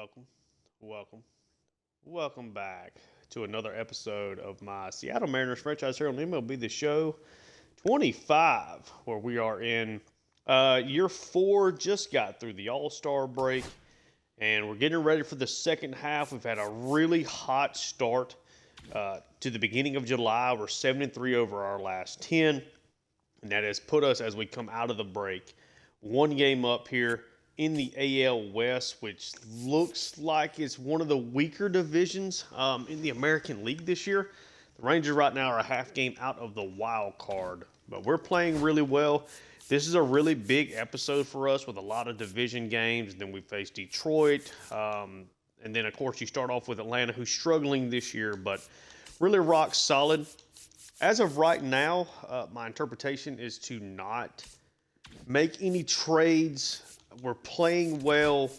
welcome, welcome, welcome back to another episode of my Seattle Mariners franchise here on MLB The Show 25, where we are in year four. Just got through the All-Star break, and we're getting ready for the second half. We've had a really hot start to the beginning of July. We're 7-3 over our last 10, and that has put us, as we come out of the break, one game up here in the AL West, which looks like it's one of the weaker divisions in the American League this year. The Rangers right now are a half game out of the wild card, but we're playing really well. This is a really big episode for us with a lot of division games. Then we face Detroit, and then, of course, you start off with Atlanta, who's struggling this year, but really rock solid. As of right now, my interpretation is to not make any trades. We're playing well.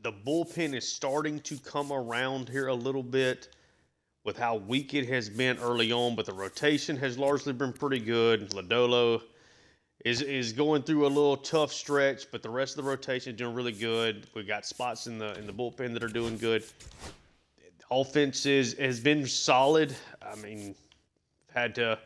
The bullpen is starting to come around here a little bit with how weak it has been early on, but the rotation has largely been pretty good. Lodolo is going through a little tough stretch, but the rest of the rotation is doing really good. We got spots in the bullpen that are doing good. Offense has been solid. I mean, had to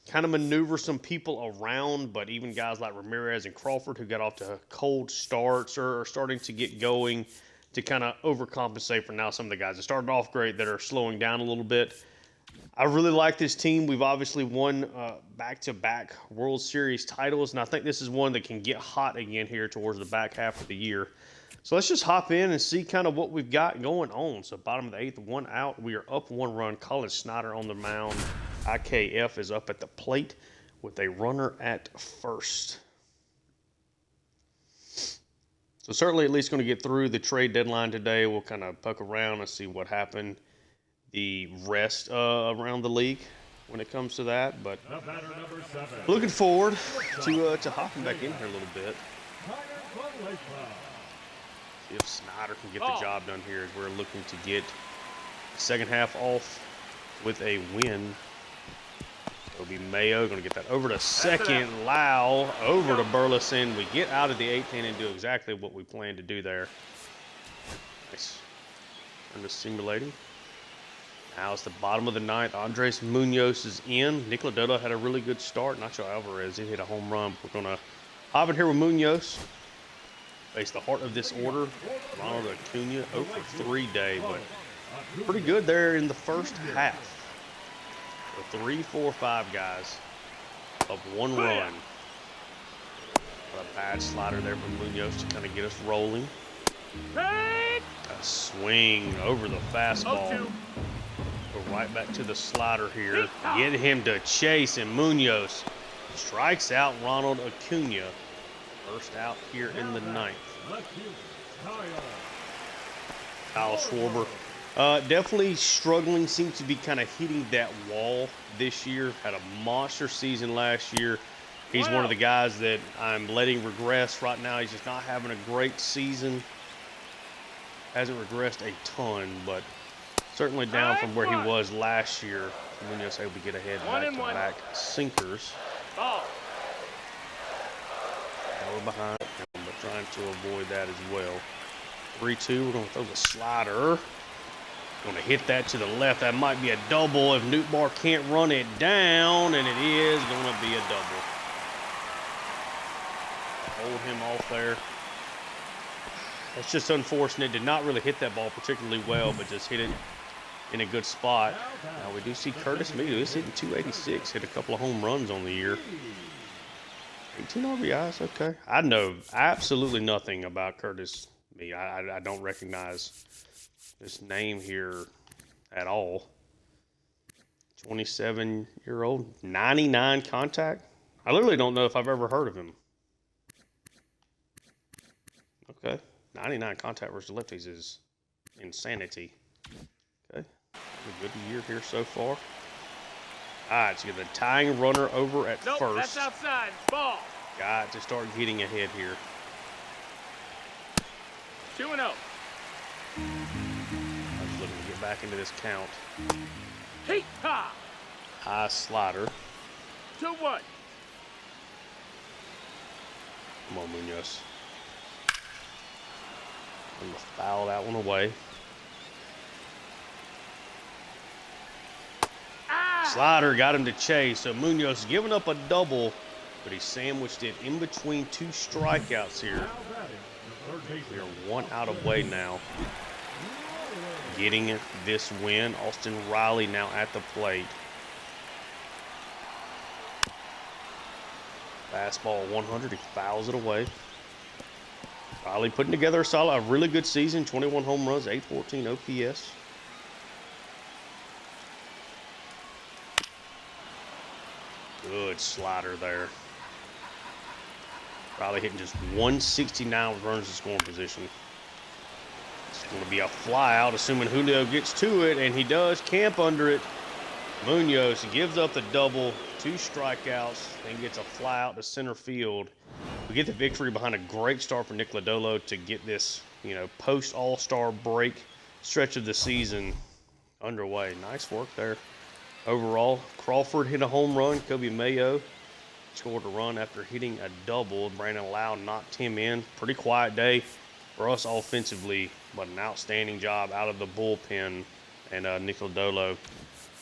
kind of maneuver some people around, but even guys like Ramirez and Crawford, who got off to cold starts, are starting to get going to kind of overcompensate for now some of the guys that started off great that are slowing down a little bit. I really like this team. We've obviously won back-to-back World Series titles, and I think this is one that can get hot again here towards the back half of the year. So let's just hop in and see kind of what we've got going on. So bottom of the eighth, one out. We are up one run. Colin Snyder on the mound. IKF is up at the plate with a runner at first. So certainly at least going to get through the trade deadline today. We'll kind of poke around and see what happened the rest around the league when it comes to that. But looking forward to hopping back in here a little bit. See if Snyder can get the job done here as we're looking to get the second half off with a win. It'll be Mayo going to get that over to second. Lau over to Burleson. We get out of the eighth inning and do exactly what we planned to do there. Nice. Turn to simulating. Now it's the bottom of the ninth. Andres Munoz is in. Nick Lodolo had a really good start. Nacho Alvarez, he hit a home run. We're going to hop in here with Munoz. Face the heart of this order. Ronald Acuna, 0 for 3 day, but pretty good there in the first half. So 3, 4, 5 guys of one run. A bad slider there from Munoz to kind of get us rolling. A swing over the fastball. Go right back to the slider here. Get him to chase, and Munoz strikes out Ronald Acuna. First out here in the ninth. Kyle Schwarber. Definitely struggling, seems to be kind of hitting that wall this year. Had a monster season last year. He's one of the guys that I'm letting regress right now. He's just not having a great season. Hasn't regressed a ton, but certainly down from where he was last year. Munoz able to get ahead back-to-back sinkers. Now we're behind, but trying to avoid that as well. 3-2, we're going to throw the slider. Going to hit that to the left. That might be a double if Nootbaar can't run it down, and it is going to be a double. Hold him off there. That's just unfortunate. Did not really hit that ball particularly well, but just hit it in a good spot. Now we do see Curtis Meadow. He's hitting 286. Hit a couple of home runs on the year. 18 RBIs, okay. I know absolutely nothing about Curtis Meadow. I don't recognize this name here at all. 27-year-old, 99 contact. I literally don't know if I've ever heard of him. Okay, 99 contact versus lefties is insanity. Okay, a good year here so far. All right, so you get the tying runner over at first. That's outside. Ball. Got to start getting ahead here. 2-0. I was looking to get back into this count. High slider. 2-1. Come on, Munoz. And foul that one away. Slider got him to chase. So Munoz giving up a double, but he sandwiched it in between two strikeouts here. We are one out away now. Getting this win. Austin Riley now at the plate. Fastball 100. He fouls it away. Riley putting together a really good season. 21 home runs, 814 OPS. Good slider there. Riley hitting just 169 with runners in scoring position. It's going to be a fly out, assuming Julio gets to it, and he does. Camp under it. Munoz gives up the double, 2 strikeouts, and gets a fly out to center field. We get the victory behind a great start for Nick Lodolo to get this, post All-Star break stretch of the season underway. Nice work there. Overall, Crawford hit a home run. Kobe Mayo scored a run after hitting a double. Brandon Lau knocked him in. Pretty quiet day for us offensively, but an outstanding job out of the bullpen and Nick Lodolo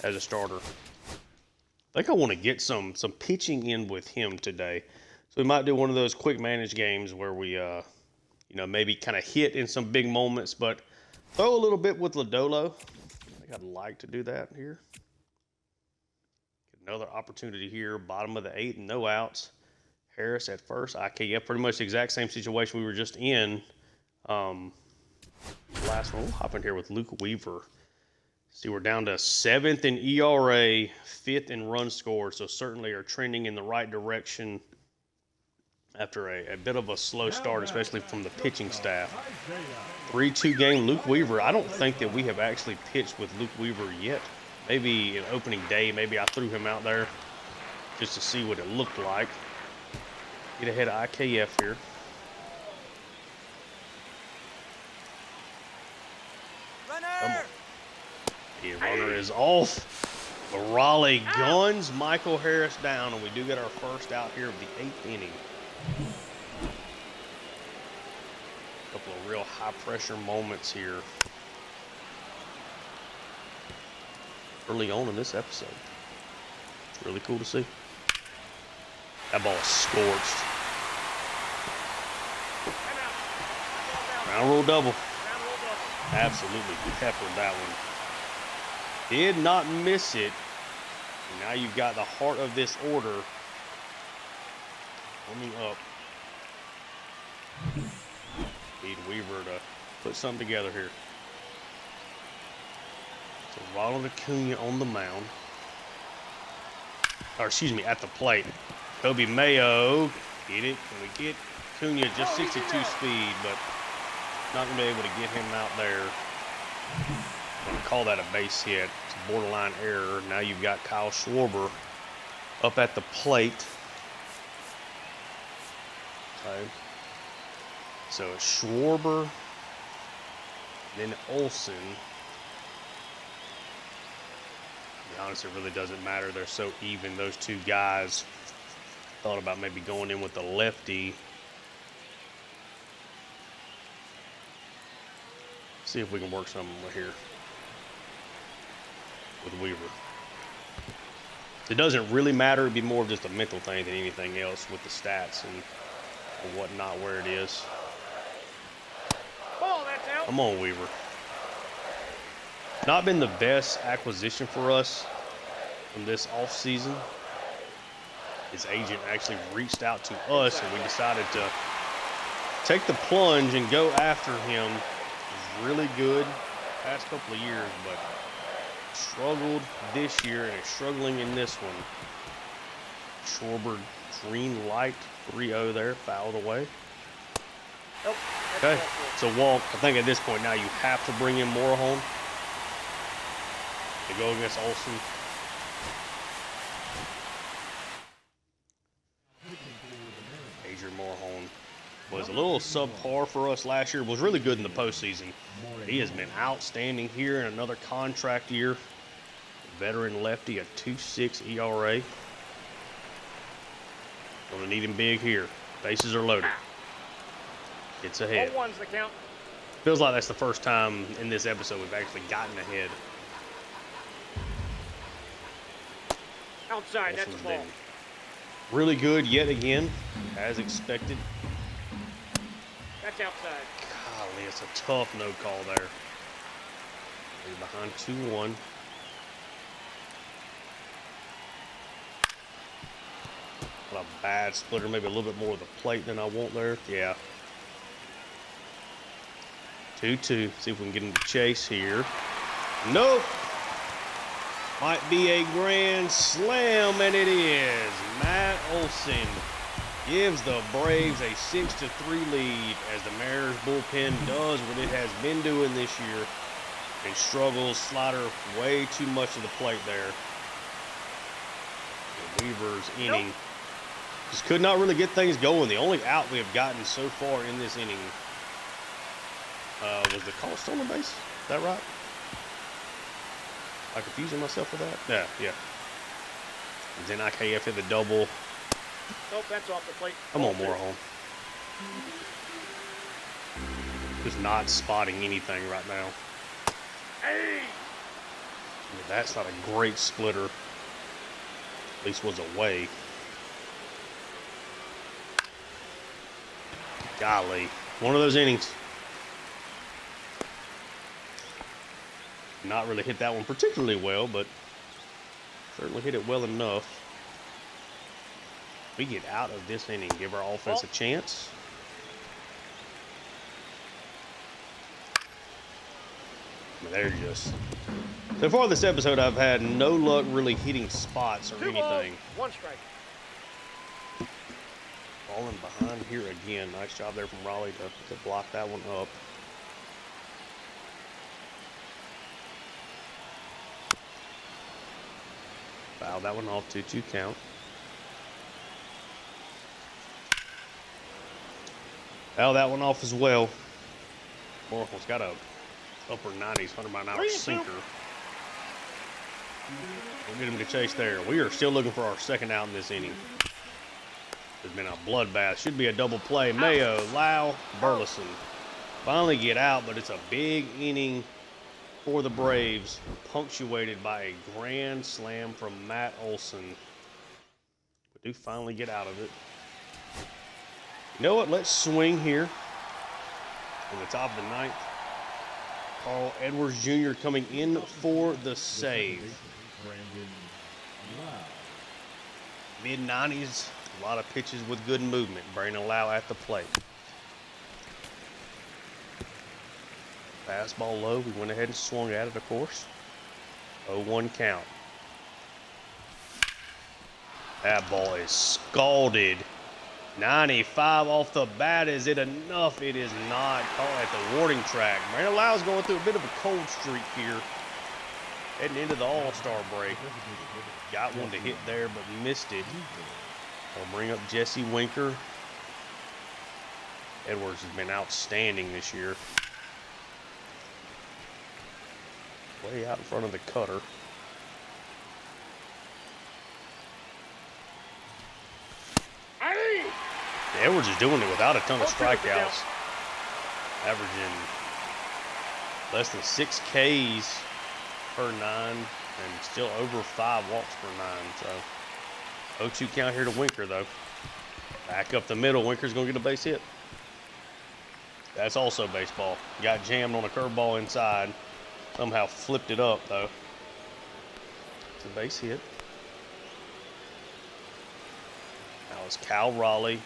as a starter. I think I want to get some pitching in with him today. So we might do one of those quick manage games where we, maybe kind of hit in some big moments, but throw a little bit with Lodolo. I think I'd like to do that here. Get another opportunity here, bottom of the 8th, no outs. Harris at first. IKF, pretty much the exact same situation we were just in. Last one, we'll hop in here with Luke Weaver. See, we're down to 7th in ERA, 5th in run score, so certainly are trending in the right direction after a bit of a slow start, especially from the pitching staff. 3-2 game, Luke Weaver. I don't think that we have actually pitched with Luke Weaver yet. Maybe an opening day, maybe I threw him out there just to see what it looked like. Get ahead of IKF here. Come on. The runner is off. The Raleigh guns Michael Harris down, and we do get our first out here of the 8th inning. A couple of real high-pressure moments here early on in this episode. It's really cool to see. That ball is scorched. Ground rule double. Absolutely peppered that one. Did not miss it. And now you've got the heart of this order coming up. Need Weaver to put something together here. So Ronald Acuna on the mound. Or excuse me, at the plate. Kobe Mayo, get it? Can we get Acuna just 62 speed, but not going to be able to get him out there. I'm going to call that a base hit. It's a borderline error. Now you've got Kyle Schwarber up at the plate. Okay. So Schwarber, then Olsen. To be honest, it really doesn't matter. They're so even, those two guys. Thought about maybe going in with the lefty. See if we can work something here with Weaver. It doesn't really matter. It'd be more of just a mental thing than anything else with the stats and whatnot where it is. Ball, that's out. Come on, Weaver. Not been the best acquisition for us from this offseason. His agent actually reached out to us, and we decided to take the plunge and go after him. He's really good past couple of years, but struggled this year and is struggling in this one. Schwarber, green light, 3-0 there, fouled away. Nope. Okay, it's a walk. I think at this point now you have to bring in Morejon to go against Olsen. Adrian Morejon was a little subpar for us last year. Was really good in the postseason. He has been outstanding here in another contract year. Veteran lefty, a 2.6 ERA. Gonna need him big here. Bases are loaded. Gets ahead. 0-1's the count. Feels like that's the first time in this episode we've actually gotten ahead. Outside, that's a Olsen's ball. been really good yet again, as expected. That's outside. Golly, it's a tough no call there. He's behind 2-1. Not a bad splitter, maybe a little bit more of the plate than I want there. Yeah. 2-2. See if we can get him to chase here. Nope. Might be a grand slam, and it is. Matt Olson gives the Braves a 6-3 lead as the Mariners bullpen does what it has been doing this year and struggles. Slider way too much of the plate there. And Weaver's inning just could not really get things going. The only out we have gotten so far in this inning was the call stolen base. Is that right? Am I confusing myself with that? Yeah. And then IKF hit the double. Nope, that's off the plate. Come on, Moorhome. Just not spotting anything right now. Hey! That's not a great splitter. At least was away. Golly. One of those innings. Not really hit that one particularly well, but certainly hit it well enough. We get out of this inning, give our offense a chance. They're just... So far this episode, I've had no luck really hitting spots or 2 balls, anything. 1 strike. Falling behind here again. Nice job there from Raleigh to block that one up. Foul that one off, 2-2 count. Foul that one off as well. Morphel's got a upper 90s, 100-mile-an-hour sinker. We'll get him to chase there. We are still looking for our second out in this inning. It's been a bloodbath. Should be a double play. Mayo, Lau, Burleson. Finally get out, but it's a big inning for the Braves, punctuated by a grand slam from Matt Olson. We do finally get out of it. You know what? Let's swing here in the top of the ninth. Carl Edwards Jr. coming in for the save. Mid-90s, a lot of pitches with good movement. Brandon Lau at the plate. Fastball low. We went ahead and swung at it, of course. 0-1 count. That ball is scalded. 95 off the bat. Is it enough? It is not. Caught at the warning track. Brandon Lau's going through a bit of a cold streak here. Heading into the All-Star break. Got one to hit there, but missed it. I'll bring up Jesse Winker. Edwards has been outstanding this year. Way out in front of the cutter. Edwards is doing it without a ton of strikeouts. Averaging less than 6 Ks per 9 and still over 5 walks per 9. So 0-2 count here to Winker, though. Back up the middle. Winker's going to get a base hit. That's also baseball. Got jammed on a curveball inside. Somehow flipped it up, though. It's a base hit. Now it's Cal Raleigh.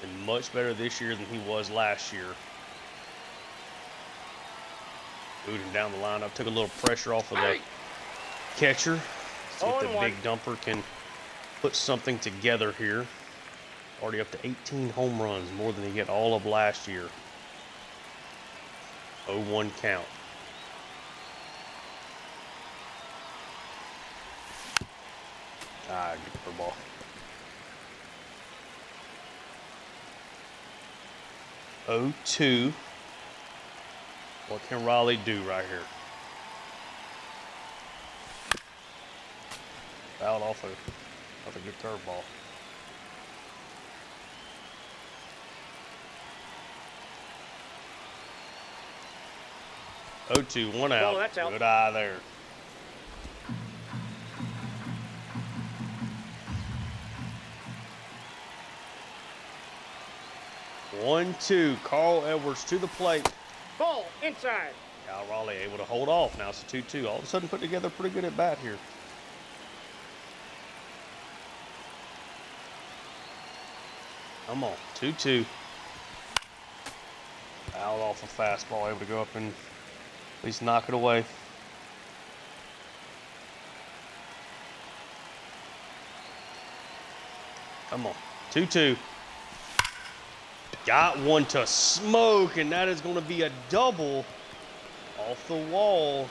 Been much better this year than he was last year. Moved him down the lineup. Took a little pressure off of the catcher. See if the big dumper can put something together here. Already up to 18 home runs, more than he hit all of last year. 0-1 count. Good for ball. Oh, 2. What can Raleigh do right here? Fouled off a good curveball. 0-2, 1 out. Oh, that's out. Good eye there. One, two. Carl Edwards to the plate. Ball inside. Cal Raleigh able to hold off. Now it's a 2-2. All of a sudden put together pretty good at bat here. Come on. 2-2. Fouled off a fastball. Able to go up and at least knock it away. Come on. 2-2. Got one to smoke, and that is going to be a double off the wall.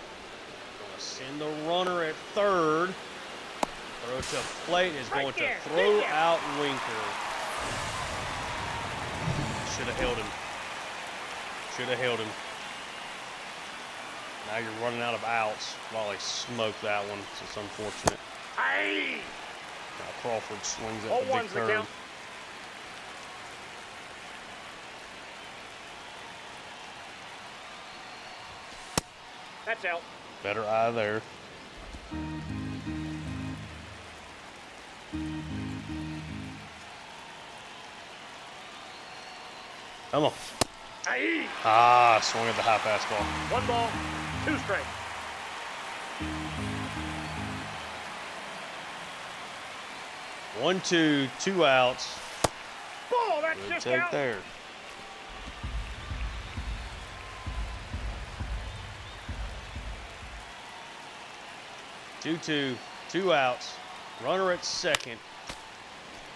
Going to send the runner at third. Throw to plate is going to throw out Winker. Should have held him. Should have held him. Now you're running out of outs. Raleigh smoked that one, so it's unfortunate. Aye. Now Crawford swings at the big the curve. count. That's out. Better eye there. Come on. Aye. Ah, swung at the high fastball. 1 ball, 2 strikes. One, two, 2 outs. Ball, that's Good just take out. there. Two, 2 outs. Runner at second.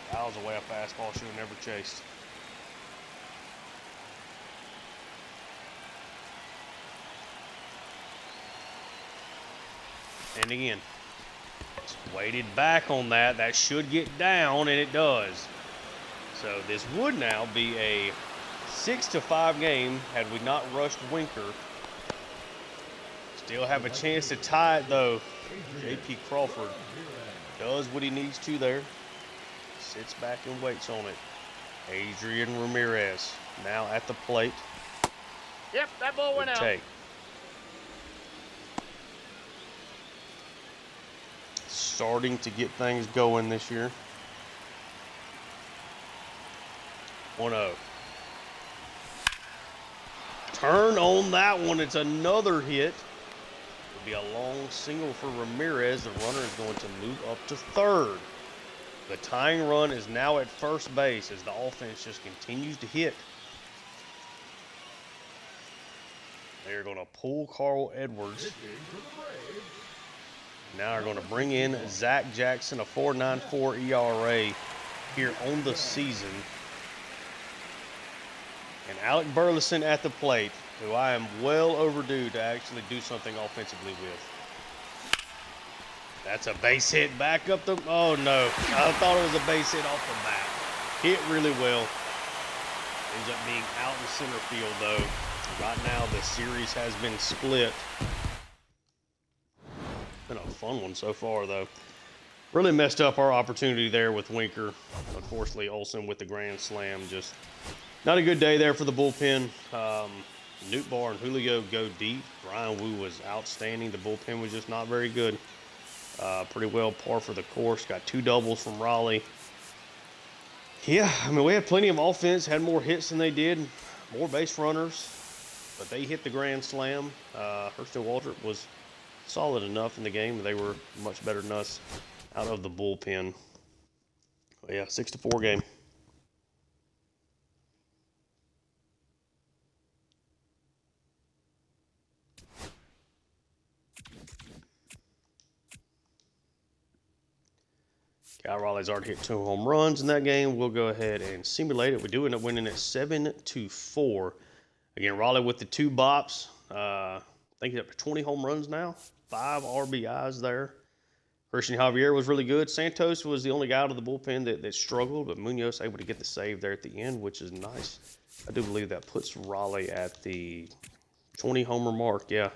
Fouls away a fastball. Should have never chased. And again, just weighted back on that. That should get down, and it does. So this would now be a 6-5 game had we not rushed Winker. Still have a chance to tie it, though. J.P. Crawford does what he needs to there. Sits back and waits on it. Adrian Ramirez now at the plate. Yep, that ball went out. Take. Starting to get things going this year. 1-0. Turn on that one. It's another hit. It'll be a long single for Ramirez. The runner is going to move up to third. The tying run is now at first base as the offense just continues to hit. They're going to pull Carl Edwards. Now they're going to bring in Zach Jackson, a 4.94 ERA here on the season. And Alec Burleson at the plate, who I am well overdue to actually do something offensively with. That's a base hit back up the, oh no. I thought it was a base hit off the bat. Hit really well. Ends up being out in center field though. Right now the series has been split. Been a fun one so far, though. Really messed up our opportunity there with Winker. Unfortunately, Olsen with the grand slam. Just not a good day there for the bullpen. Newt Barr and Julio go deep. Brian Wu was outstanding. The bullpen was just not very good. Pretty well par for the course. Got 2 doubles from Raleigh. Yeah, I mean, we had plenty of offense. Had more hits than they did. More base runners. But they hit the grand slam. Hurston Waldrop was solid enough in the game. They were much better than us out of the bullpen. But yeah, 6-4 game. Cal Raleigh's already hit 2 home runs in that game. We'll go ahead and simulate it. We do end up winning at 7-4. Again, Raleigh with the 2 bops. I think he's up to 20 home runs now. 5 RBIs there. Christian Javier was really good. Santos was the only guy out of the bullpen that struggled, but Munoz able to get the save there at the end, which is nice. I do believe that puts Raleigh at the 20 homer mark. Yeah,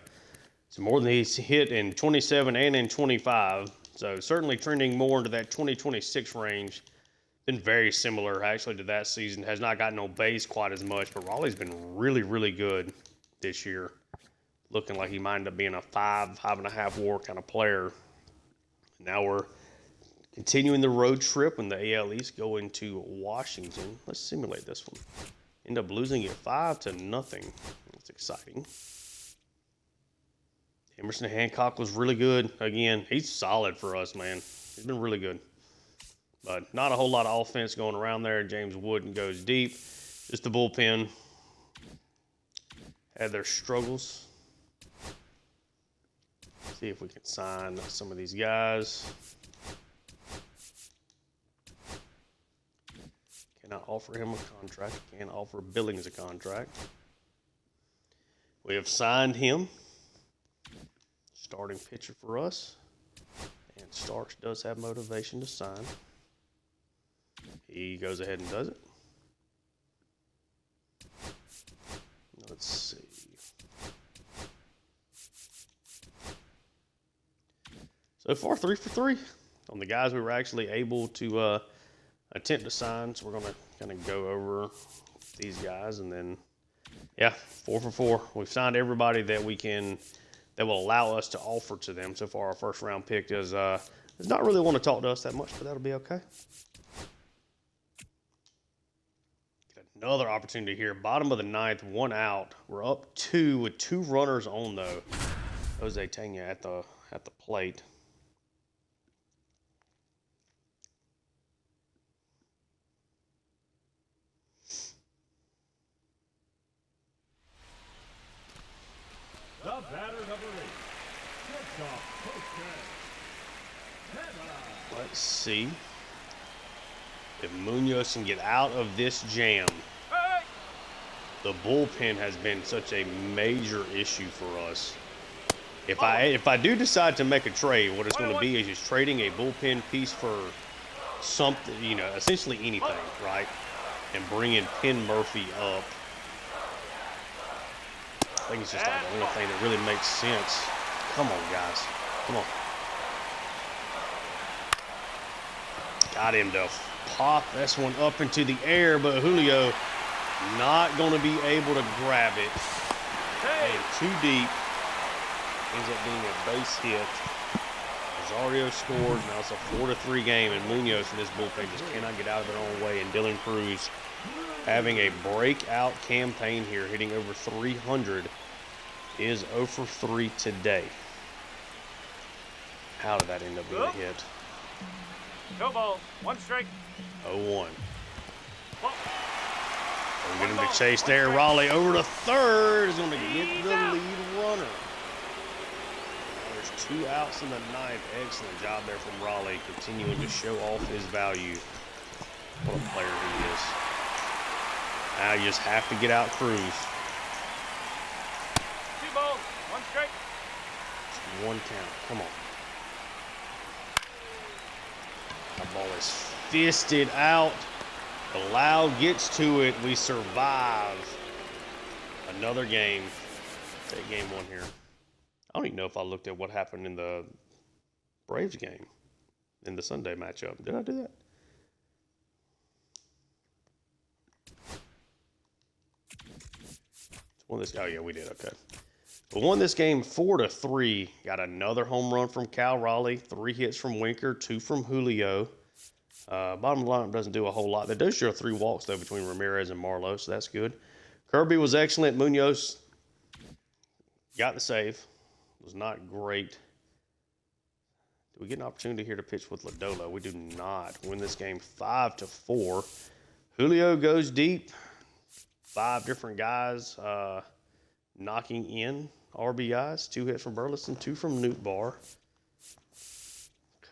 so more than he's hit in 27 and in 25. So certainly trending more into that 20-26 range. Been very similar actually to that season. Has not gotten on base quite as much, but Raleigh's been really, really good this year. looking like he might end up being a 5.5 WAR kind of player. Now we're continuing the road trip when the AL East go into Washington. Let's simulate this one. End up losing it 5-0. That's exciting. Emerson Hancock was really good. Again, he's solid for us, man. He's been really good. But not a whole lot of offense going around there. James Wooden goes deep. Just the bullpen had their struggles. See if we can sign some of these guys. Cannot offer him a contract. Can't offer Billings a contract. We have signed him. Starting pitcher for us. And Starks does have motivation to sign. He goes ahead and does it. Let's see. So far, 3 for 3 on the guys we were actually able to attempt to sign. So we're going to kind of go over these guys. And then, yeah, 4 for 4. We've signed everybody that we can, that will allow us to offer to them. So far, our first round pick does not really want to talk to us that much, but that'll be okay. Another opportunity here. Bottom of the ninth, 1 out. We're up 2 with 2 runners on, though. Jose Tena at the plate. The batter number 8. Shortstop, Jose. Let's see if Munoz can get out of this jam. The bullpen has been such a major issue for us. If I do decide to make a trade, what it's going to be is just trading a bullpen piece for something, you know, essentially anything, right? And bringing Penn Murphy up. I think it's just like the only thing that really makes sense. Come on, guys. Come on. Got him to pop this one up into the air, but Julio not going to be able to grab it. And too deep. Ends up being a base hit. Rosario scored. Now it's a 4-3 game, and Munoz and this bullpen just cannot get out of their own way. And Dylan Cruz having a breakout campaign here, hitting over 300, is 0 for 3 today. How did that end up being a hit? No ball. 1 strike. 0-1. We're getting the chase there. Raleigh over to third is going to get the lead runner. There's 2 outs in the ninth. Excellent job there from Raleigh, continuing to show off his value. What a player he is. Now you just have to get out Cruz. 2 balls. 1 strike. Just 1 count. Come on. That ball is fisted out. Lau gets to it. We survive another game. Take game 1 here. I don't even know if I looked at what happened in the Braves game in the Sunday matchup. Did I do that? Won this. Oh yeah, we did. Okay. But won this game 4-3. Got another home run from Cal Raleigh. 3 hits from Winker. 2 from Julio. Bottom line doesn't do a whole lot. They do show 3 walks though between Ramirez and Marlowe, so that's good. Kirby was excellent. Munoz got the save. Was not great. Do we get an opportunity here to pitch with Lodolo? We do not. Win this game 5-4. Julio goes deep. 5 different guys knocking in RBIs. 2 hits from Burleson, 2 from Newt Bar.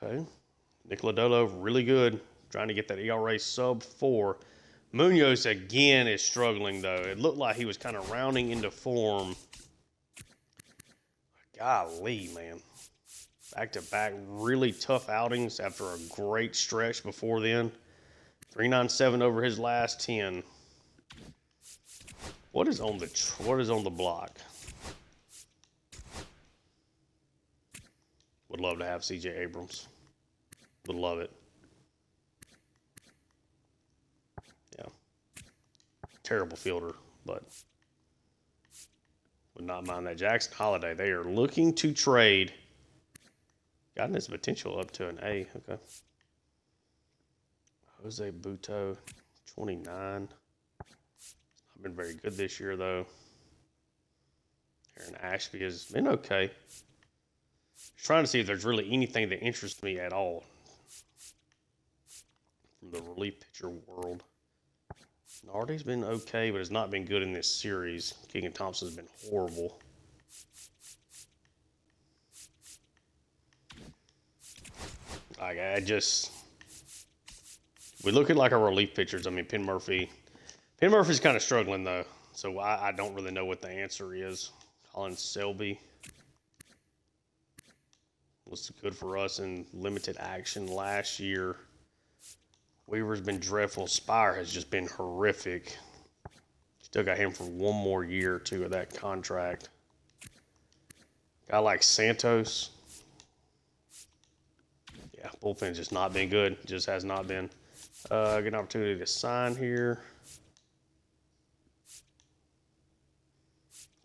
Okay. Nick Lodolo, really good. Trying to get that ERA sub 4. Munoz again is struggling though. It looked like he was kind of rounding into form. Golly, man. Back-to-back really tough outings after a great stretch before then. 397 over his last 10. What is on the block? Would love to have C.J. Abrams. Would love it. Yeah. Terrible fielder, but Would not mind that. Jackson Holiday. They are looking to trade. Gotten his potential up to an A. Okay. Jose Buto, 29. I've been very good this year, though. Aaron Ashby has been okay. Just trying to see if there's really anything that interests me at all from the relief pitcher world. Nardi's been okay, but has not been good in this series. Keegan Thompson's been horrible. We're looking like our relief pitchers. I mean, Penn Murphy's kind of struggling, though, so I don't really know what the answer is. Colin Selby was good for us in limited action last year. Weaver's been dreadful. Spire has just been horrific. Still got him for one more year or two of that contract. Guy like Santos. Yeah, bullpen's just not been good. Just has not been. Get an opportunity to sign here.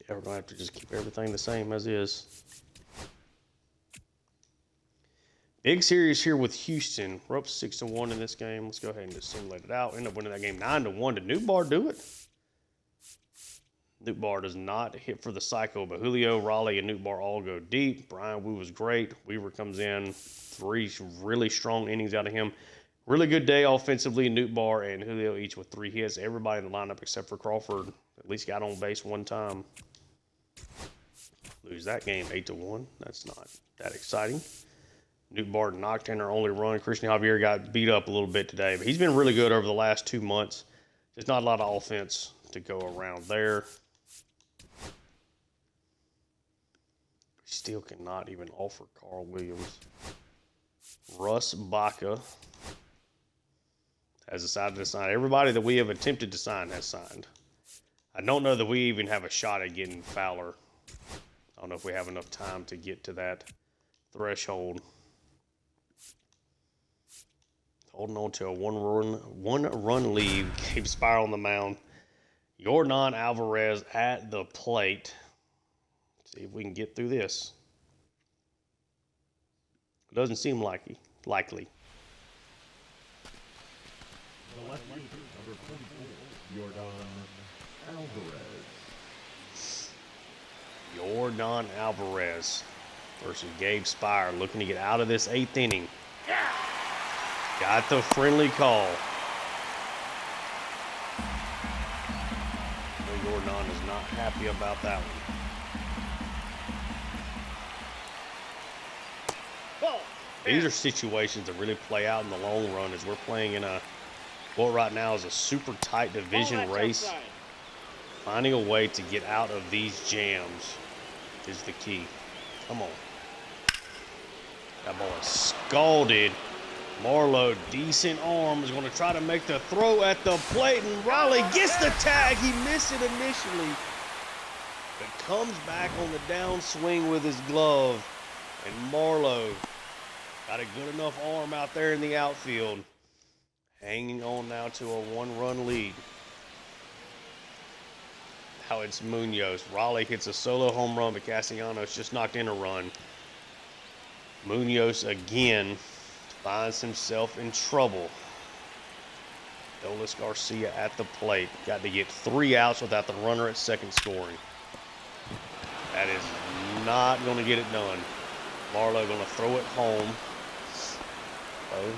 Yeah, we're going to have to just keep everything the same as is. Big series here with Houston. We're up 6-1 in this game. Let's go ahead and just simulate it out. End up winning that game 9-1. Did Newbar do it? Newbar does not hit for the cycle, but Julio, Raleigh, and Newbar all go deep. Brian Wu was great. Weaver comes in. 3 really strong innings out of him. Really good day offensively. Newbar and Julio each with 3 hits. Everybody in the lineup except for Crawford at least got on base one time. Lose that game 8-1. That's not that exciting. Newbar knocked in our only run. Christian Javier got beat up a little bit today, but he's been really good over the last 2 months. There's not a lot of offense to go around there. Still cannot even offer Carl Williams. Russ Baca has decided to sign. Everybody that we have attempted to sign has signed. I don't know that we even have a shot at getting Fowler. I don't know if we have enough time to get to that threshold. Holding on to a one-run lead. Gabe Spire on the mound. Yordan Alvarez at the plate. See if we can get through this. It doesn't seem likely. The left fielder, number 44, Yordan Alvarez. Yordan Alvarez versus Gabe Spire, looking to get out of this 8th inning. Got the friendly call. Yordan is not happy about that one. These are situations that really play out in the long run as we're playing in what right now is a super tight division race. Finding a way to get out of these jams is the key. Come on. That ball is scalded. Marlowe, decent arm, is going to try to make the throw at the plate, and Raleigh gets the tag. He missed it initially, but comes back on the downswing with his glove, and Marlowe got a good enough arm out there in the outfield, hanging on now to a 1-run lead. Now it's Munoz. Raleigh hits a solo home run, but Castellanos just knocked in a run. Munoz again finds himself in trouble. Elis Garcia at the plate. Got to get 3 outs without the runner at second scoring. That is not going to get it done. Marlowe going to throw it home. Oh.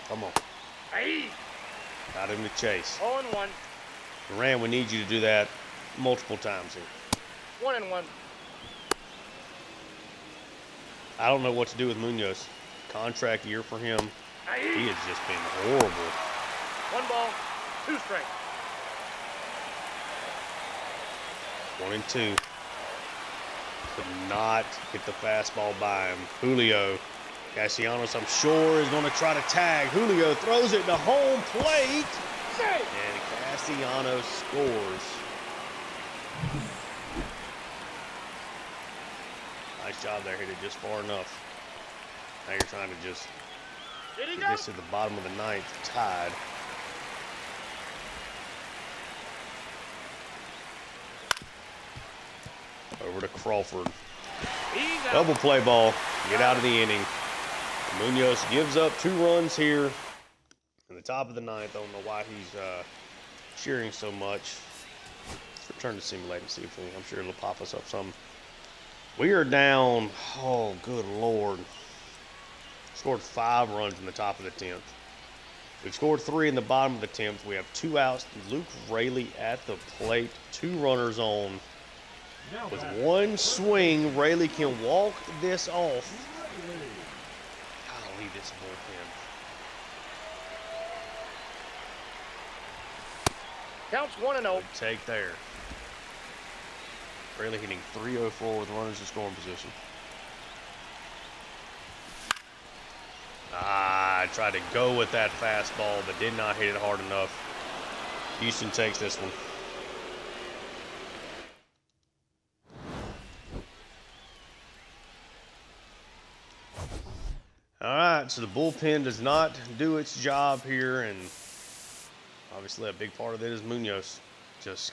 Come on. Hey! Got him to chase. 0-1. Duran, we need you to do that multiple times here. 1-1. I don't know what to do with Munoz. Contract year for him. He has just been horrible. 1 ball, 2 strikes. 1-2. Could not get the fastball by him. Julio. Castellanos, I'm sure, is going to try to tag. Julio throws it to home plate. And Castellanos scores. Nice Nice job there. Hit it just far enough. Now you're trying to just Did he get go? this to the bottom of the ninth, tied. Over to Crawford. He's out. Double play ball. Get out of the inning. Munoz gives up 2 runs here in the top of the ninth. I don't know why he's cheering so much. Let's return to simulate and see if I'm sure it'll pop us up some. We are down. Oh, good Lord. Scored 5 runs in the top of the 10th. We've scored 3 in the bottom of the 10th. We have 2 outs. Luke Raley at the plate. 2 runners on. Now With back. 1 swing, Raley can walk this off. Golly, this bullpen. Counts 1-0. Good take there. Raley hitting .304 with runners in scoring position. I tried to go with that fastball, but did not hit it hard enough. Houston takes this one. All right, so the bullpen does not do its job here, and obviously a big part of it is Munoz. He's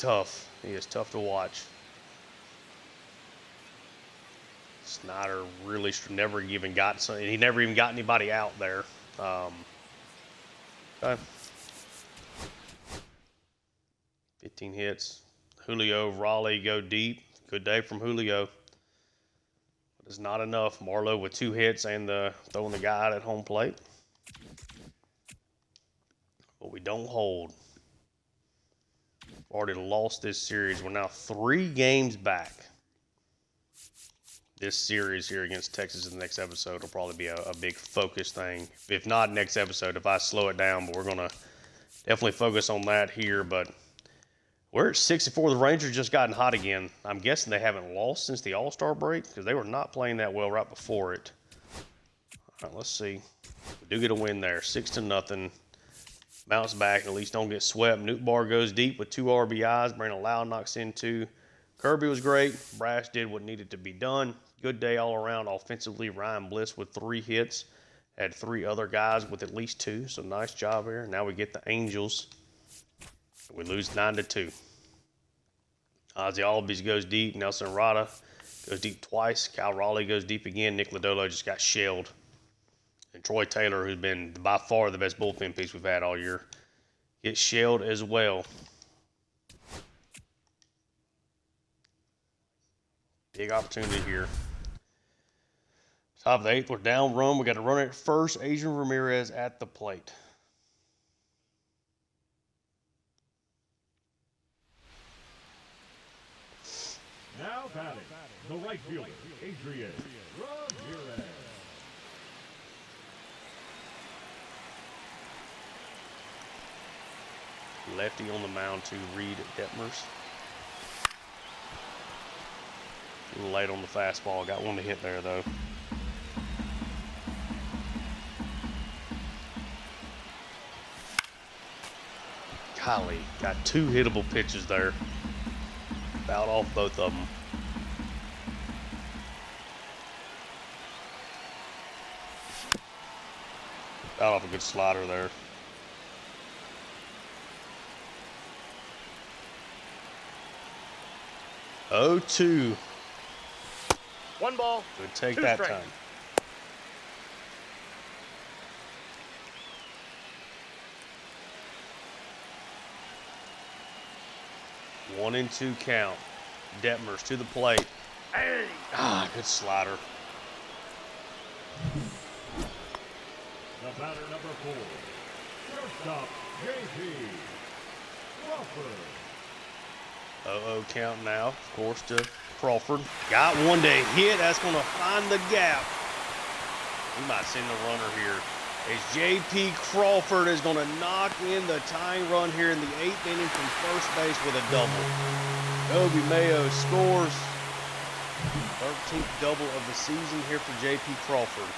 tough. He is tough to watch. Snyder really never even got some. He never even got anybody out there. Okay. 15 hits. Julio, Raleigh go deep. Good day from Julio. But it's not enough. Marlowe with 2 hits and throwing the guy out at home plate. But we don't hold. Already lost this series. We're now 3 games back. This series here against Texas in the next episode will probably be a big focus thing. If not next episode, if I slow it down, but we're going to definitely focus on that here. But we're at 64. The Rangers just gotten hot again. I'm guessing they haven't lost since the All-Star break because they were not playing that well right before it. All right, let's see. We do get a win there, 6-0. Bounce back and at least don't get swept. Newt Bar goes deep with 2 RBIs. Brandon Lau knocks in 2. Kirby was great. Brash did what needed to be done. Good day all around offensively. Ryan Bliss with 3 hits. Had 3 other guys with at least 2. So nice job here. Now we get the Angels. We lose 9-2. Ozzy Albies goes deep. Nelson Rada goes deep twice. Cal Raleigh goes deep again. Nick Lodolo just got shelled. And Troy Taylor, who's been by far the best bullpen piece we've had all year, gets shelled as well. Big opportunity here. Top of the 8th, we're down run. We got to run it first. Adrian Ramirez at the plate. Now batting, the right fielder, Adrian Ramirez. Lefty on the mound to Reed Detmers. A little late on the fastball. Got one to hit there, though. Golly, got 2 hittable pitches there. Fouled off both of them. Fouled off a good slider there. Oh, 2. 1 ball. Good take 2 that strikes. time. One and 2 count. Detmers to the plate. Hey. Good slider. The batter number 4, shortstop, J.P. Crawford. 0-0 count now, of course, to Crawford. Got one to hit. That's going to find the gap. He might send the runner here. As J.P. Crawford is going to knock in the tying run here in the 8th inning from first base with a double. Kobe Mayo scores. 13th double of the season here for J.P. Crawford.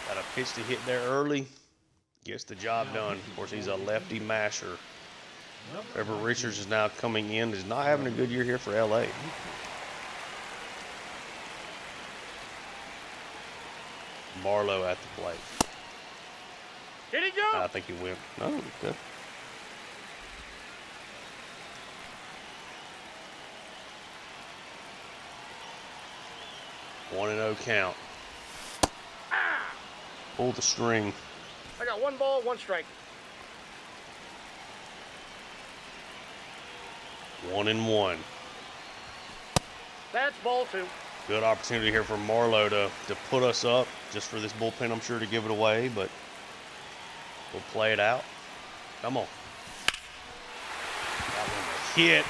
Got a pitch to hit there early. Gets the job done. Of course, he's a lefty masher. Trevor Richards is now coming in. Is not having a good year here for LA. Marlowe at the plate. Did he go? I think he went. No, good. One and 0 count. Pull the string. I got 1 ball, 1 strike. 1 and 1. That's ball 2. Good opportunity here for Marlowe to put us up. Just for this bullpen, I'm sure, to give it away, but we'll play it out. Come on. That one a hit.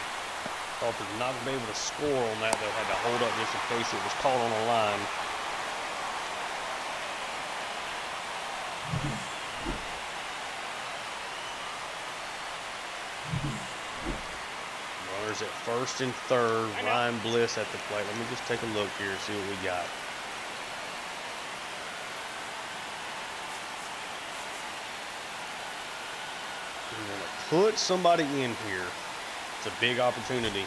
Thought they're not going to be able to score on that. They had to hold up just in case it was caught on the line. Runners at first and third. Ryan Bliss at the plate. Let me just take a look here and see what we got. We want to put somebody in here. It's a big opportunity.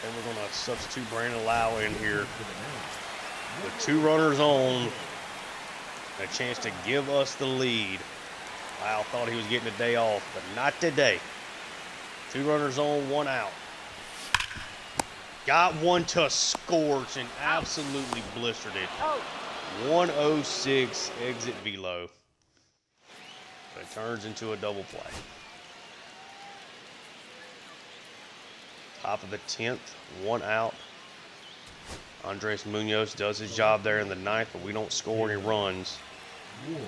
And we're going to substitute Brandon Lau in here with 2 runners on. A chance to give us the lead. Lau thought he was getting a day off, but not today. 2 runners on, 1 out. Got one to scorch and absolutely blistered it. 106 exit velo. But it turns into a double play. Top of the 10th, 1 out. Andres Munoz does his job there in the 9th, but we don't score any runs.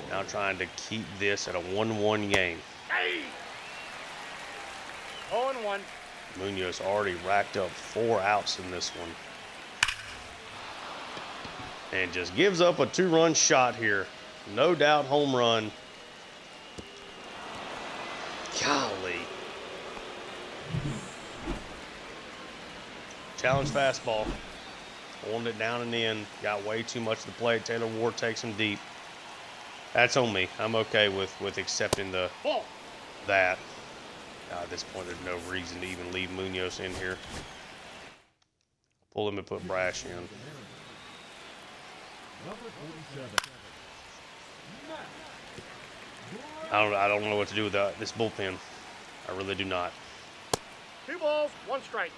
Now trying to keep this at a 1-1 game. Hey! 0-1. Munoz already racked up 4 outs in this one. And just gives up a 2-run shot here. No doubt home run. Golly. Challenge fastball. Warmed it down and in. Got way too much to the plate. Taylor Ward takes him deep. That's on me. I'm okay with accepting that. At this point, there's no reason to even leave Munoz in here. Pull him and put Brash in. I don't know what to do with this bullpen. I really do not. 2 balls, 1 strike.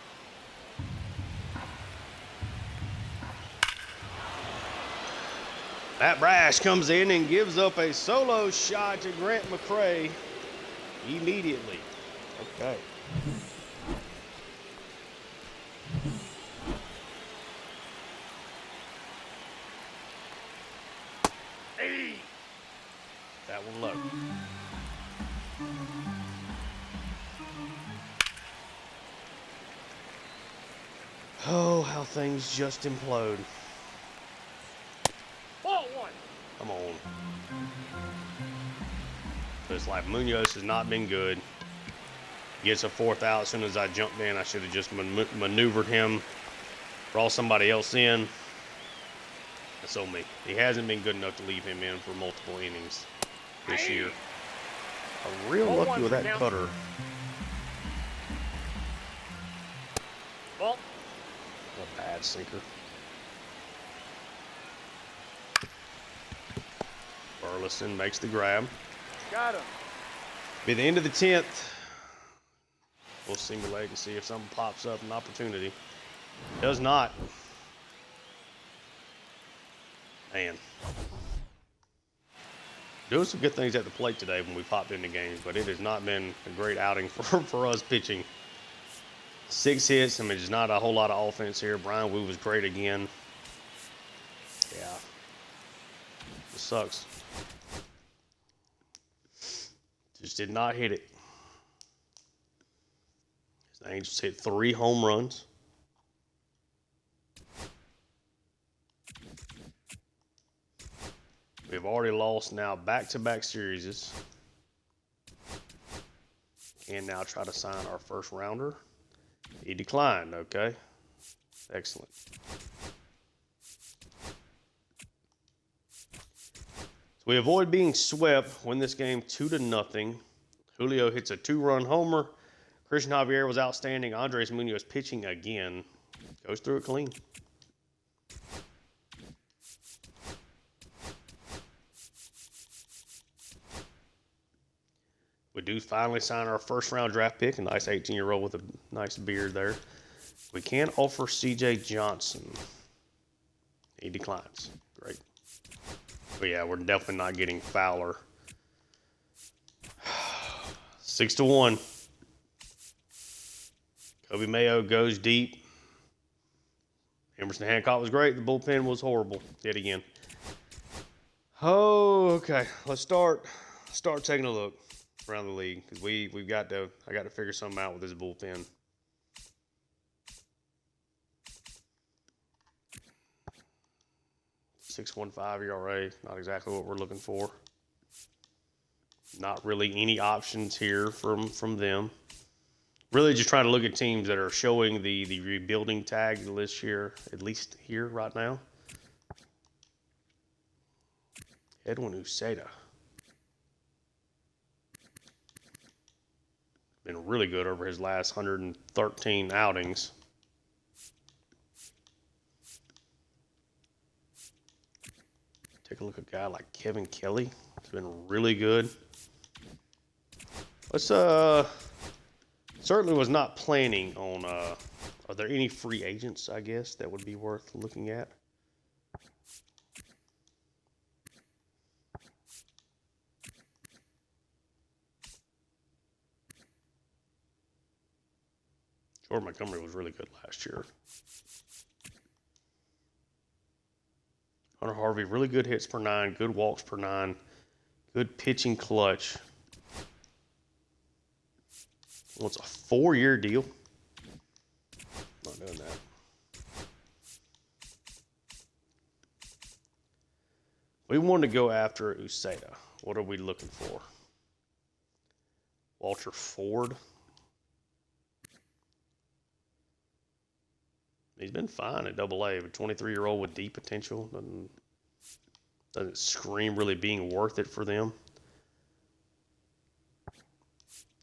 Matt Brash comes in and gives up a solo shot to Grant McCray immediately. Okay. Hey! That one low. Oh, how things just implode. Ball 1. Come on. It's like Munoz has not been good. Gets a 4th out as soon as I jumped in. I should have just maneuvered him, brought somebody else in. That's on me. He hasn't been good enough to leave him in for multiple innings this year. I'm real lucky with that cutter. Ball. A bad sinker. Burleson makes the grab. Got him. Be the end of the 10th. We'll simulate and see if something pops up, an opportunity. Does not. Man. Doing some good things at the plate today when we popped into games, but it has not been a great outing for us pitching. 6 hits. I mean, there's not a whole lot of offense here. Brian Wu was great again. Yeah. It sucks. Just did not hit it. The Angels hit 3 home runs. We've already lost now back-to-back series. And now try to sign our first rounder. He declined, okay. Excellent. So we avoid being swept, win this game 2-0. Julio hits a 2-run homer. Christian Javier was outstanding. Andres Munoz pitching again. Goes through it clean. We do finally sign our first-round draft pick, a nice 18-year-old with a nice beard there. We can offer C.J. Johnson. He declines. Great. But yeah, we're definitely not getting Fowler. 6-1. Kobe Mayo goes deep. Emerson Hancock was great. The bullpen was horrible. Yet again. Oh, okay. Let's start taking a look around the league because I got to figure something out with this bullpen. .615 ERA, not exactly what we're looking for. Not really any options here from them. Really just trying to look at teams that are showing the rebuilding tag list here, at least here right now. Edwin Uceda. Been really good over his last 113 outings. Take a look at a guy like Kevin Kelly. He's been really good. Let's certainly was not planning on are there any free agents, I guess, that would be worth looking at? Jordan Montgomery was really good last year. Hunter Harvey, really good hits per 9, good walks per 9, good pitching clutch. Well, it's a 4-year deal. Not doing that. We wanted to go after Uceda. What are we looking for? Walter Ford. He's been fine at AA, but 23-year-old with deep potential doesn't scream really being worth it for them.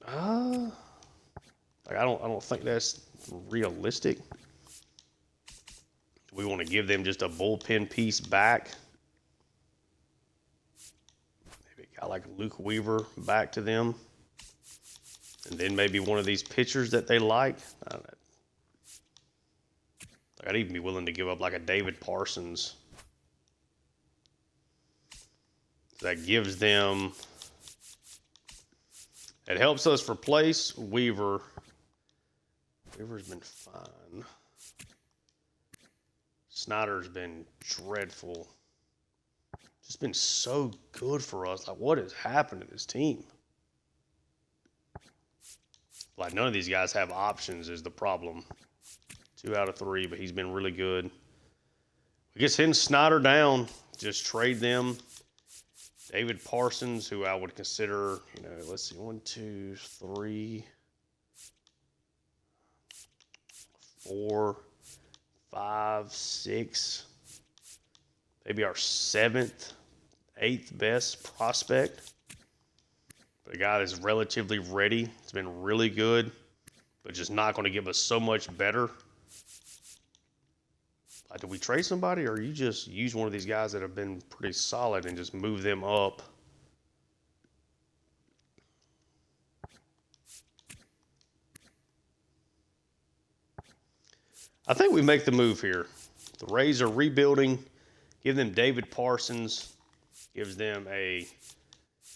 I don't think that's realistic. We want to give them just a bullpen piece back. Maybe a guy like Luke Weaver back to them, and then maybe one of these pitchers that they like. I don't know. I'd even be willing to give up like a David Parsons. That gives them. It helps us replace Weaver. Weaver's been fine. Snyder's been dreadful. Just been so good for us. Like, what has happened to this team? Like, none of these guys have options is the problem. 2 out of 3, but he's been really good. I guess hitting Snyder down, just trade them. David Parsons, who I would consider, let's see, 1, 2, 3, 4, 5, 6, maybe our 7th, 8th best prospect. But a guy that's relatively ready. It's been really good, but just not going to give us so much better. Do we trade somebody, or you just use one of these guys that have been pretty solid and just move them up? I think we make the move here. The Rays are rebuilding. Give them David Parsons. Gives them a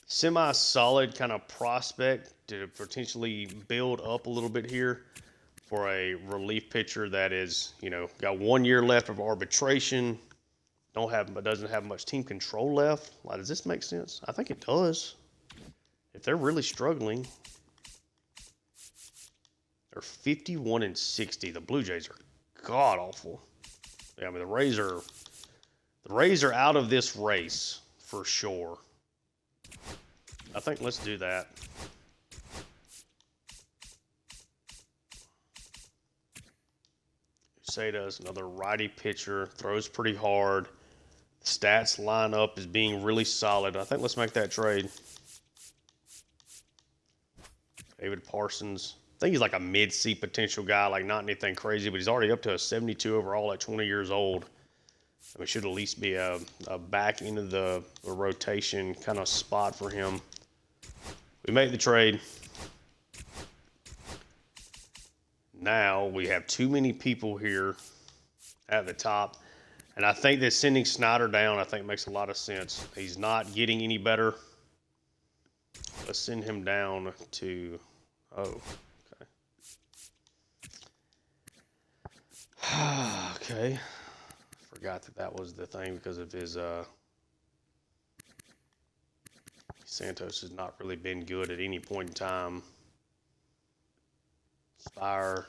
semi-solid kind of prospect to potentially build up a little bit here for a relief pitcher that is, got 1 year left of arbitration, doesn't have much team control left. Like, does this make sense? I think it does. If they're really struggling, they're 51-60. The Blue Jays are god awful. Yeah, I mean the Rays are out of this race for sure. I think let's do that. Uceda's another righty pitcher, throws pretty hard. Stats line up as being really solid. I think let's make that trade. David Parsons. I think he's like a mid-C potential guy, like not anything crazy, but he's already up to a 72 overall at 20 years old. I mean, should at least be a back into the rotation kind of spot for him. We made the trade. Now we have too many people here at the top. And I think that sending Snyder down, I think, makes a lot of sense. He's not getting any better. Let's send him down to... Oh, okay. Okay. Forgot that was the thing because of his... Santos has not really been good at any point in time. Spire.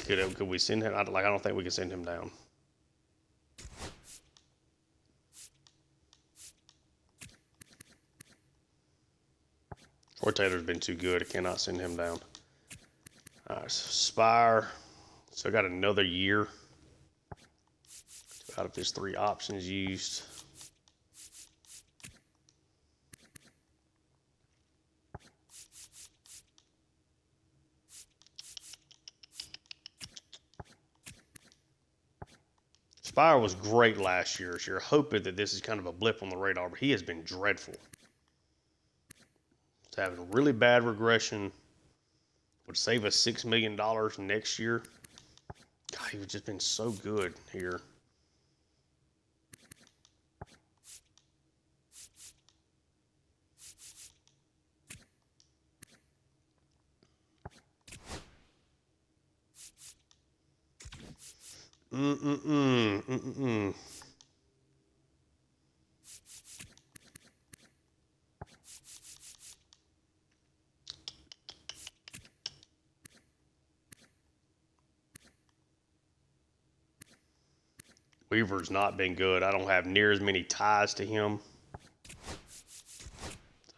Could we send him? I don't think we can send him down. Troy Taylor's been too good. I cannot send him down. All right, so Spire. So I got another year. 2 out of his 3 options used. Spire was great last year. So you're hoping that this is kind of a blip on the radar, but he has been dreadful. He's having really bad regression. Would save us $6 million next year. God, he's just been so good here. Weaver's not been good. I don't have near as many ties to him.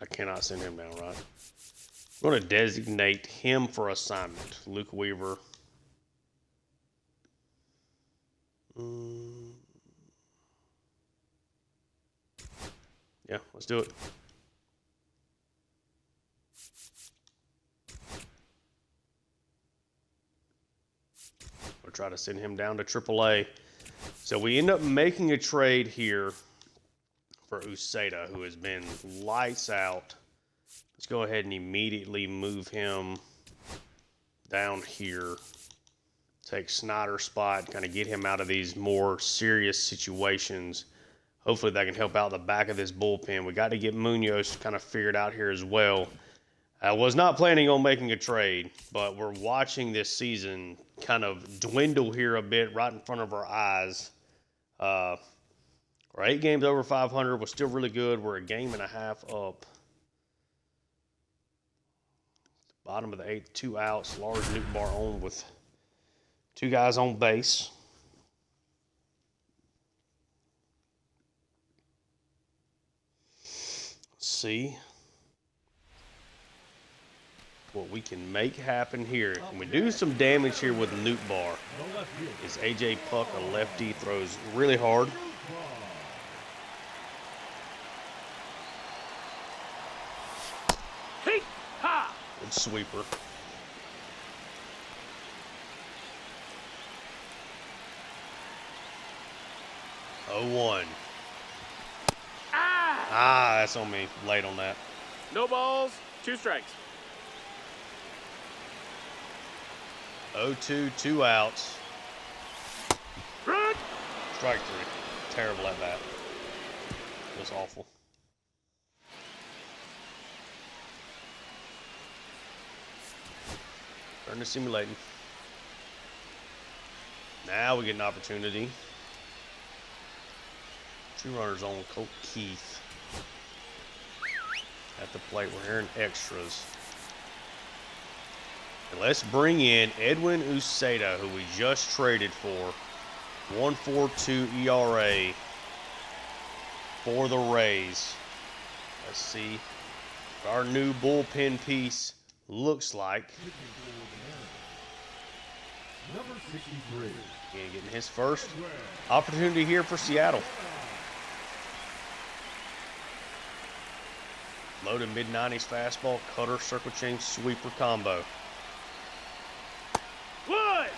I cannot send him down, right? I'm going to designate him for assignment. Luke Weaver. Yeah, let's do it. We'll try to send him down to AAA. So we end up making a trade here for Uceda, who has been lights out. Let's go ahead and immediately move him down here. Take Snyder's spot, kind of get him out of these more serious situations. Hopefully that can help out the back of this bullpen. We got to get Munoz kind of figured out here as well. I was not planning on making a trade, but we're watching this season kind of dwindle here a bit right in front of our eyes. We're 8 games over 500. We're still really good. We're a game and a half up. Bottom of the 8th, 2 outs. Lars Nootbaar on with 2 guys on base. Let's see what we can make happen here. Can we do some damage here with Nootbaar? Is AJ Puck a lefty? Throws really hard. Good sweeper. Oh, 1. That's on me. Late on that. No balls, 2 strikes. 0-2, 2 outs. Run! Strike 3. Terrible at bat. That's awful. Turn to simulating. Now we get an opportunity. 2 runners on Colt Keith. At the plate, we're hearing extras. And let's bring in Edwin Uceda, who we just traded for. 1.42 ERA for the Rays. Let's see what our new bullpen piece looks like. number 63. Again, getting his first opportunity here for Seattle. Loaded mid-90s fastball, cutter, circle change, sweeper combo. One.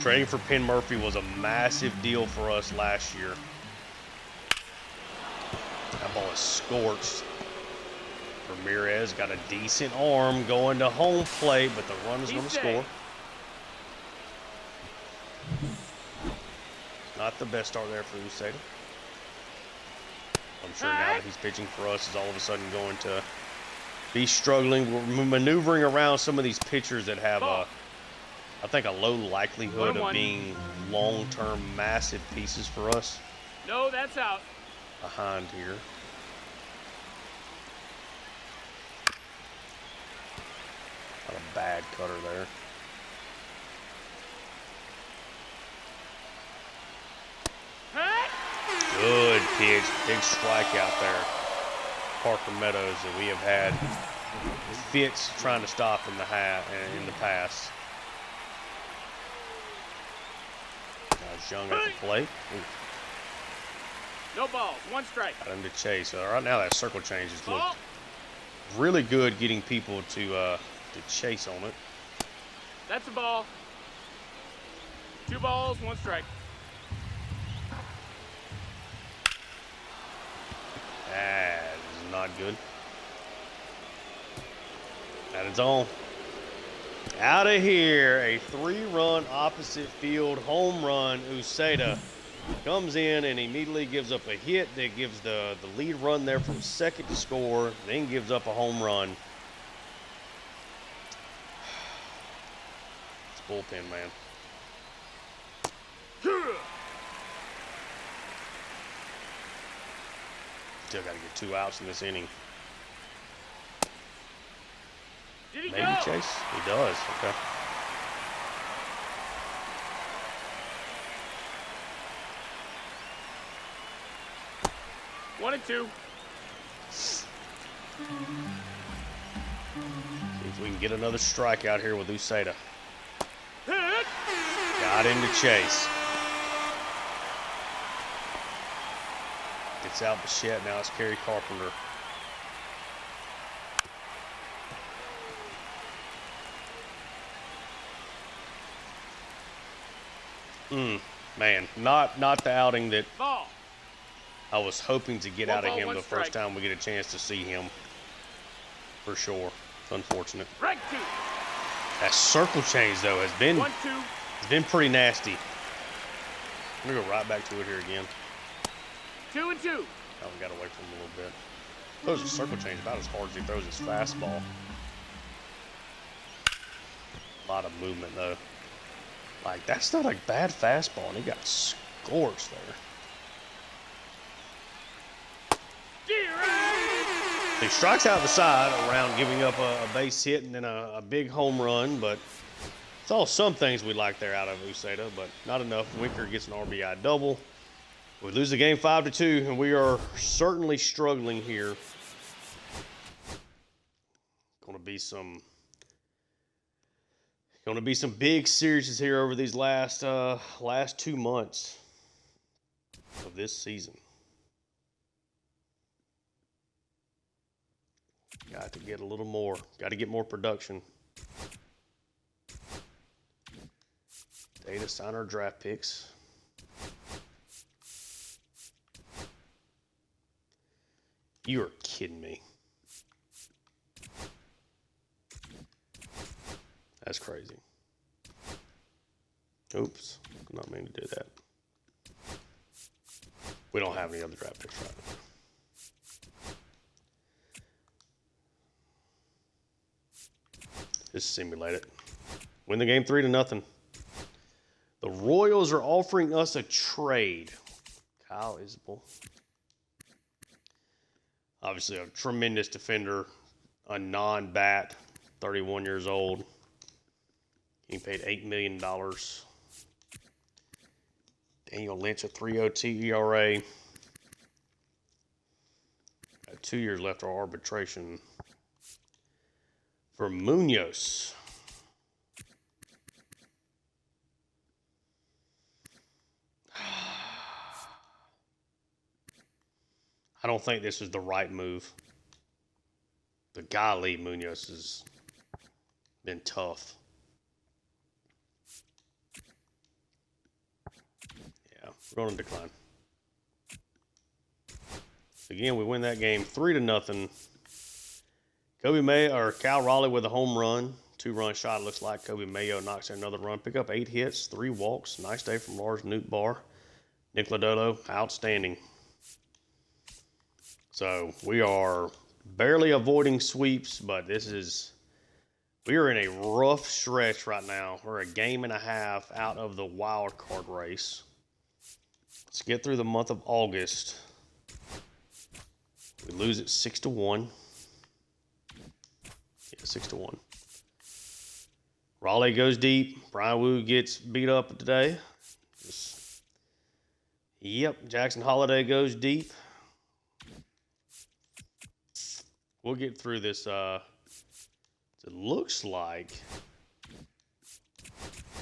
Trading for Penn Murphy was a massive deal for us last year. That ball is scorched. Ramirez got a decent arm going to home plate, but the run is going to score. Not the best start there for Uceda. I'm sure now that he's pitching for us is all of a sudden going to be struggling. We're maneuvering around some of these pitchers that have, I think, a low likelihood of being long-term massive pieces for us. No, that's out. Behind here. Not a bad cutter there. Good pitch, big strikeout there. Parker Meadows that we have had fits trying to stop in the past. Now Young at the plate. Ooh. No balls, one strike. Got him to chase. Right now that circle change has looked really good, getting people to chase on it. That's a ball. 2 balls, 1 strike. That is not good. That is on. Out of here, a 3-run opposite field home run. Uceda comes in and immediately gives up a hit that gives the lead run there from second to score, then gives up a home run. It's bullpen, man. Still got to get 2 outs in this inning. Did he Maybe go? chase? He does. Okay. One and 2. See if we can get another strikeout here with Uceda. Hit. Got him to chase. Gets out Bichette. Now it's Kerry Carpenter. Man, not the outing that Ball. I was hoping to get 1 out of ball, him 1 the strike. first time we get a chance to see him. For sure. It's unfortunate. Strike 2. That circle change, though, has been 1-2. pretty nasty. I'm going to go right back to it here again. 2 and 2. Oh, we got away from him a little bit. Throws a circle change about as hard as he throws his fastball. A lot of movement, though. Like, that's not a bad fastball, and he got scorched there. He strikes out the side around giving up a base hit and then a big home run, but it's all some things we like there out of Uceda, but not enough. Winker gets an RBI double. We lose the game 5-2, and we are certainly struggling here. Going to be some big series here over these last 2 months of this season. Got to get a little more. Got to get more production. Data sign our draft picks. You are kidding me. That's crazy. Oops. Did not mean to do that. We don't have any other draft picks right now. Just simulate it. Win the game 3-0. The Royals are offering us a trade. Kyle Isbell. Obviously a tremendous defender. A non-bat. 31 years old. He paid $8 million. Daniel Lynch, a 3.02 ERA. Got 2 years left of arbitration. For Munoz. I don't think this is the right move. The golly, Munoz has been tough. Yeah, we're going to decline. Again, we win that game 3-0. Cal Raleigh with a home run. 2-run shot, looks like. Kobe Mayo knocks in another run. Pick up 8 hits, 3 walks. Nice day from Lars Nootbaar. Nick Lodolo, outstanding. So we are barely avoiding sweeps, but we are in a rough stretch right now. We're a game and a half out of the wild card race. Let's get through the month of August. We lose it 6-1. Yeah, 6-1. Raleigh goes deep. Brian Wu gets beat up today. Yep, Jackson Holiday goes deep. We'll get through this. It looks like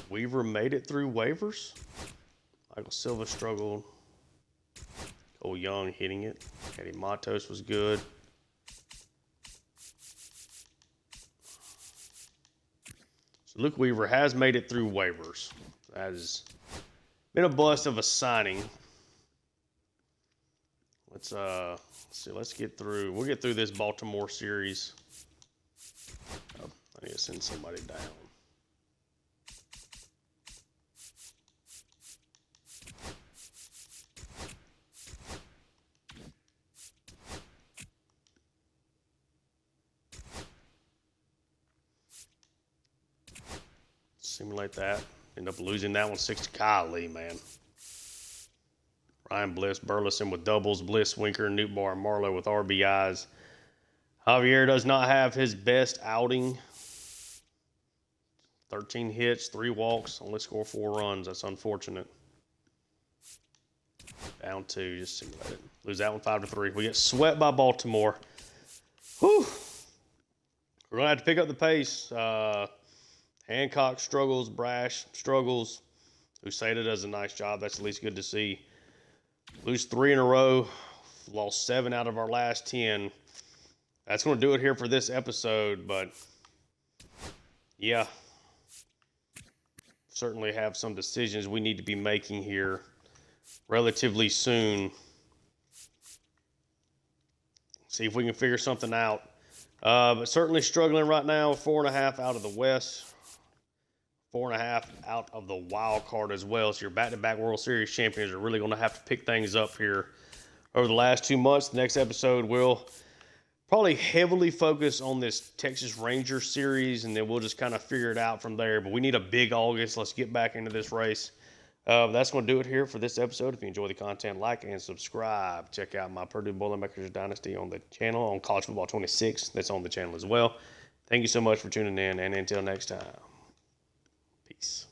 Weaver made it through waivers. Michael Silva struggled. Cole Young hitting it. Eddie Matos was good. So Luke Weaver has made it through waivers. That has been a bust of a signing. Let's see. Let's get through. We'll get through this Baltimore series. Oh, I need to send somebody down. Simulate that. End up losing that one 6 to Kylie, man. Ryan Bliss, Burleson with doubles, Bliss, Winker, Nootbaar, and Marlowe with RBIs. Javier does not have his best outing. 13 hits, 3 walks, only scored 4 runs. That's unfortunate. Down 2, just simulate it. Lose that one 5-3. We get swept by Baltimore. Whew. We're going to have to pick up the pace. Hancock struggles, Brash struggles. Uceda does a nice job. That's at least good to see. Lose 3 in a row. Lost 7 out of our last 10. That's going to do it here for this episode, but yeah. Certainly have some decisions we need to be making here relatively soon. See if we can figure something out. But certainly struggling right now. 4.5 out of the West. 4.5 out of the wild card as well. So your back-to-back World Series champions are really going to have to pick things up here over the last 2 months. The next episode will probably heavily focus on this Texas Rangers series, and then we'll just kind of figure it out from there. But we need a big August. Let's get back into this race. That's going to do it here for this episode. If you enjoy the content, like and subscribe. Check out my Purdue Boilermakers Dynasty on the channel, on College Football 26. That's on the channel as well. Thank you so much for tuning in, and until next time, peace.